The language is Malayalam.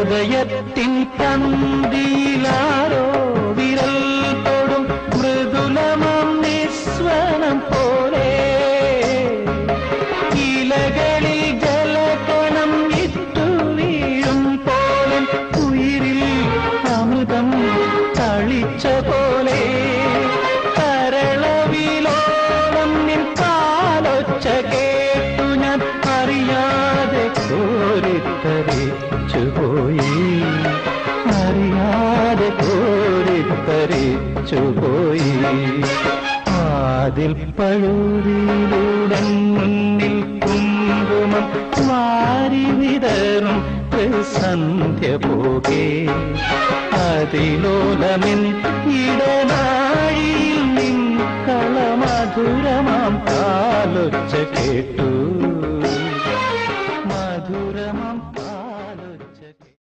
ഹൃദയത്തിൻ പന്തിയിലാരോ വിരൽ തൊടും മൃദുലമം നിസ്വനം പോലെ ഇലകളിൽ ജലകണം ഇട്ടു വീഴും പോലെ ഉയിരിൽ അമൃതം തളിച്ച പോലെ കരളവിലോളം നിൻ കാലൊച്ച കേട്ടു ഞാൻ അറിയാതെ കോരിത്തരിച്ചുപോയി അറിയാതെ കോരിത്തരിച്ചുപോയി അതിൽ പഴുതിയിലുടൻ മുന്നിൽ കുങ്കുമം വാരി വിതറും സന്ധ്യ പോകെ അതിലോലമെൻ ഇടനാഴിയിൽ നിൻ കളമധുരമാം കാലൊച്ച കേട്ടു.